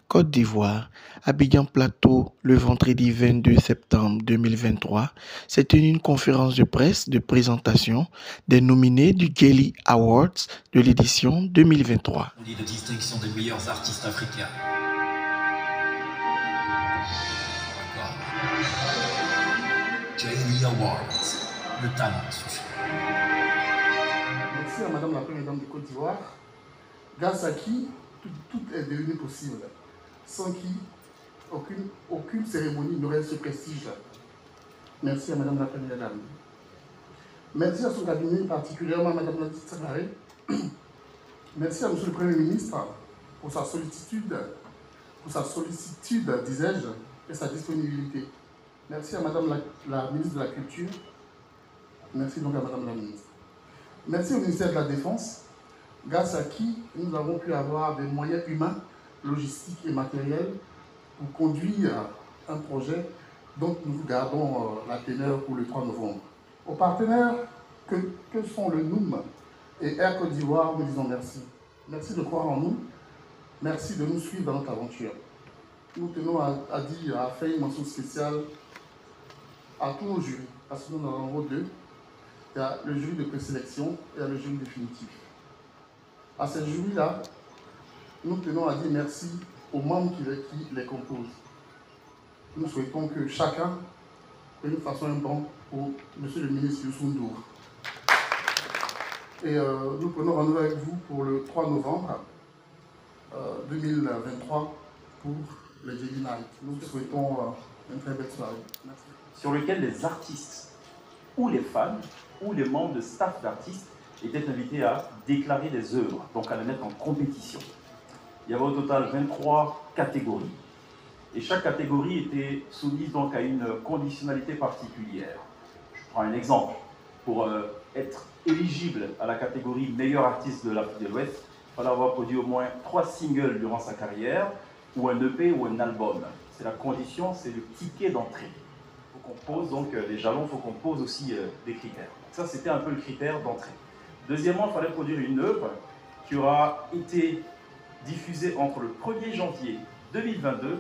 Côte d'Ivoire, Abidjan Plateau, le vendredi 22 septembre 2023, s'est tenue une conférence de presse de présentation des nominés du Geli Awards de l'édition 2023. On dit de distinction des meilleurs artistes africains. Geli Awards, le talent suffit. Merci à Madame la Première Dame de Côte d'Ivoire, grâce à qui tout est devenu possible, sans qui aucune cérémonie n'aurait ce prestige. Merci à Madame la Première Dame. Merci à son cabinet, particulièrement à Madame Nadine Sangaré. Merci à Monsieur le Premier ministre pour sa sollicitude, disais-je, et sa disponibilité. Merci à Madame la ministre de la Culture. Merci donc à Madame la ministre. Merci au ministère de la Défense, grâce à qui nous avons pu avoir des moyens humains, logistiques et matériels pour conduire un projet dont nous gardons la teneur pour le 3 novembre. Aux partenaires que sont le NUM et Air Côte d'Ivoire, nous disons merci. Merci de croire en nous, merci de nous suivre dans notre aventure. Nous tenons à faire une mention spéciale à tous nos jurys, parce que nous en avons deux. Il y a le jury de présélection et il y a le jury définitif. À ces jurys-là, nous tenons à dire merci aux membres qui les composent. Nous souhaitons que chacun ait une façon un banc pour M. le ministre Youssou N'Dour. Et nous prenons rendez-vous avec vous pour le 3 novembre 2023 pour le Geli Night. Nous souhaitons une très belle soirée. Merci. Sur lequel les artistes ou les fans ou les membres de staff d'artistes étaient invités à déclarer des œuvres, donc à les mettre en compétition. Il y avait au total 23 catégories. Et chaque catégorie était soumise donc à une conditionnalité particulière. Je prends un exemple. Pour être éligible à la catégorie meilleur artiste de l'Afrique de l'Ouest, il fallait avoir produit au moins 3 singles durant sa carrière, ou un EP ou un album. C'est la condition, c'est le ticket d'entrée. Il faut qu'on pose donc les jalons, il faut qu'on pose aussi des critères. Donc ça, c'était un peu le critère d'entrée. Deuxièmement, il fallait produire une œuvre qui aura été diffusée entre le 1er janvier 2022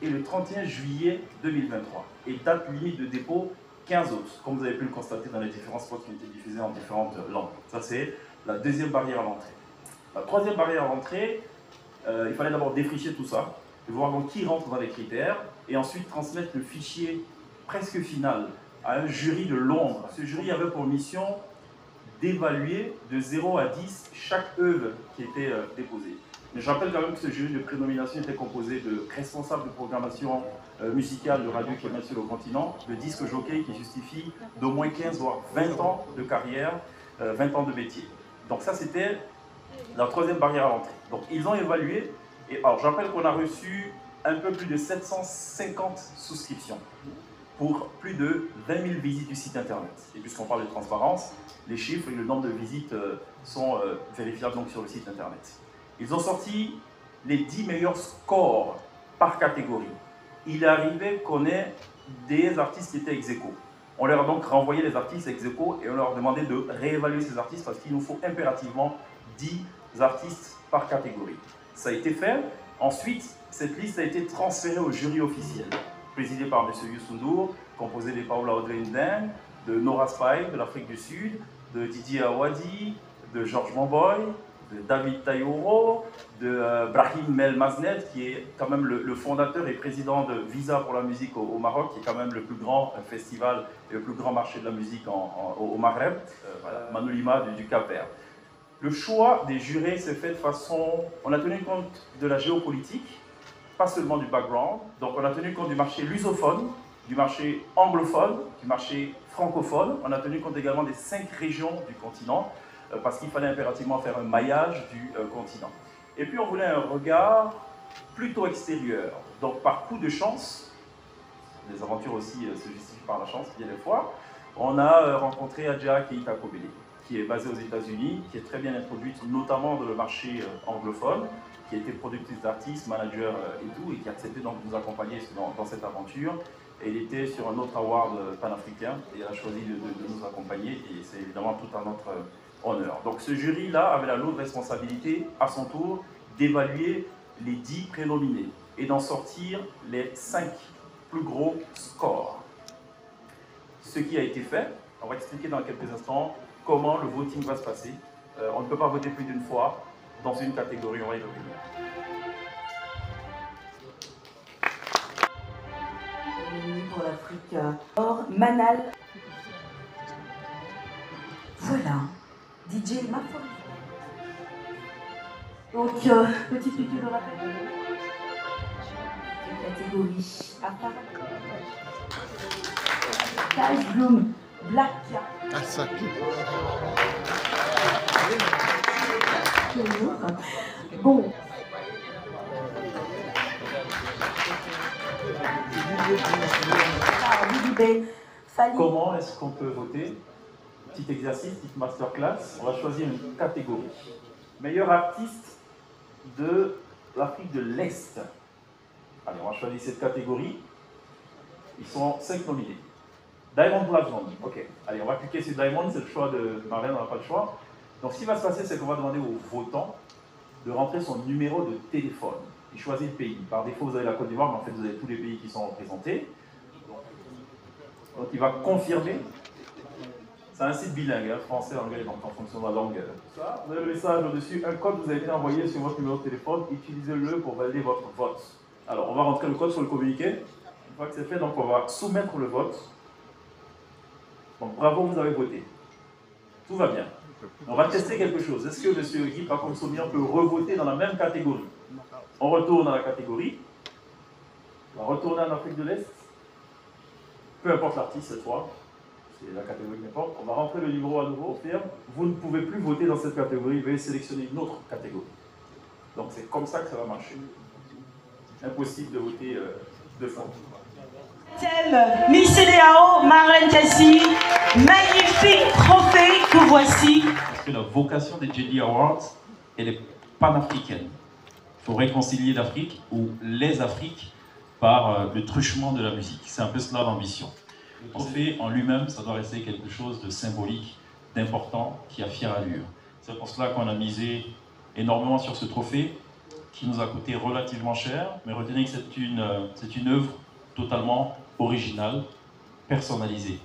et le 31 juillet 2023. Et date limite de dépôt 15 août, comme vous avez pu le constater dans les différents spots qui ont été diffusés en différentes langues. Ça, c'est la deuxième barrière à l'entrée. La troisième barrière à l'entrée, il fallait d'abord défricher tout ça, voir donc qui rentre dans les critères, et ensuite transmettre le fichier presque final à un jury de Londres. Ce jury avait pour mission d'évaluer de 0 à 10 chaque œuvre qui était déposée. Mais je rappelle quand même que ce jury de prénomination était composé de responsables de programmation musicale de radio qui émettent sur le continent, de disques jockey qui justifient d'au moins 15 voire 20 ans de carrière, 20 ans de métier. Donc ça, c'était la troisième barrière à l'entrée. Donc ils ont évalué, et alors je rappelle qu'on a reçu un peu plus de 750 souscriptions pour plus de 20 000 visites du site internet. Et puisqu'on parle de transparence, les chiffres et le nombre de visites sont vérifiables donc sur le site internet. Ils ont sorti les 10 meilleurs scores par catégorie. Il est arrivé qu'on ait des artistes qui étaient ex aequo. On leur a donc renvoyé les artistes ex aequo et on leur a demandé de réévaluer ces artistes parce qu'il nous faut impérativement 10 artistes par catégorie. Ça a été fait. Ensuite, cette liste a été transférée au jury officiel, présidé par M. Youssou N'Dour, composé de Paola Audrey Ndeng, de Nora Spike de l'Afrique du Sud, de Didier Awadi, de Georges Momboy, de David Tayoro, de Brahim Mel Maznet, qui est quand même le fondateur et président de Visa pour la musique au Maroc, qui est quand même le plus grand festival et le plus grand marché de la musique au Maghreb, voilà, Manu Lima du Cap-Vert. Le choix des jurés s'est fait de façon... On a tenu compte de la géopolitique, pas seulement du background, donc on a tenu compte du marché lusophone, du marché anglophone, du marché francophone, on a tenu compte également des 5 régions du continent, parce qu'il fallait impérativement faire un maillage du continent. Et puis on voulait un regard plutôt extérieur. Donc par coup de chance, les aventures aussi se justifient par la chance bien des fois, on a rencontré Adja Keita Kobele, qui est basée aux États-Unis, qui est très bien introduite notamment dans le marché anglophone, qui a été productrice d'artistes, manager et tout, et qui a accepté donc de nous accompagner dans cette aventure, Et il était sur un autre award panafricain et a choisi de nous accompagner et c'est évidemment tout à notre honneur. Donc ce jury-là avait la lourde responsabilité, à son tour, d'évaluer les 10 prénominés et d'en sortir les 5 plus gros scores. Ce qui a été fait, on va expliquer dans quelques instants comment le voting va se passer. On ne peut pas voter plus d'une fois dans une catégorie, on va y revenir. Pour l'Afrique. Or, Manal. Voilà. DJ Mafon. Donc, petite piqûre de rappel. Catégorie. Cash Bloom. Black. Ah, ça. Bon. Comment est-ce qu'on peut voter? Petit exercice, petite masterclass. On va choisir une catégorie. Meilleur artiste de l'Afrique de l'Est. Allez, on va choisir cette catégorie. Ils sont 5 nominés. Diamond Platinum. Ok. Allez, on va cliquer sur Diamond. C'est le choix de Marlène, on n'a pas le choix. Donc, ce qui va se passer, c'est qu'on va demander aux votants de rentrer son numéro de téléphone. Il choisit le pays. Par défaut, vous avez la Côte d'Ivoire, mais en fait, vous avez tous les pays qui sont représentés. Donc, il va confirmer. C'est un site bilingue, hein, français, anglais, donc en fonction de la langue. Ça, vous avez le message au-dessus. Un code vous a été envoyé sur votre numéro de téléphone. Utilisez-le pour valider votre vote. Alors, on va rentrer le code sur le communiqué. Une fois que c'est fait, donc on va soumettre le vote. Donc, bravo, vous avez voté. Tout va bien. On va tester quelque chose. Est-ce que M. Guy Pacome-Sommian peut revoter dans la même catégorie? On retourne dans la catégorie. On va retourner en Afrique de l'Est. Peu importe l'artiste cette fois. C'est la catégorie qui importe. On va rentrer le numéro à nouveau. Vous ne pouvez plus voter dans cette catégorie. Veuillez sélectionner une autre catégorie. Donc c'est comme ça que ça va marcher. Impossible de voter deux fois. Miss CEDEAO, Marlène Cassie, magnifique trophée que voici. Parce que la vocation des Jelly Awards, elle est panafricaine. Il faut réconcilier l'Afrique ou les Afriques par le truchement de la musique. C'est un peu cela l'ambition. Le trophée en lui-même, ça doit rester quelque chose de symbolique, d'important, qui a fière allure. C'est pour cela qu'on a misé énormément sur ce trophée, qui nous a coûté relativement cher, mais retenez que c'est une œuvre totalement originale, personnalisée.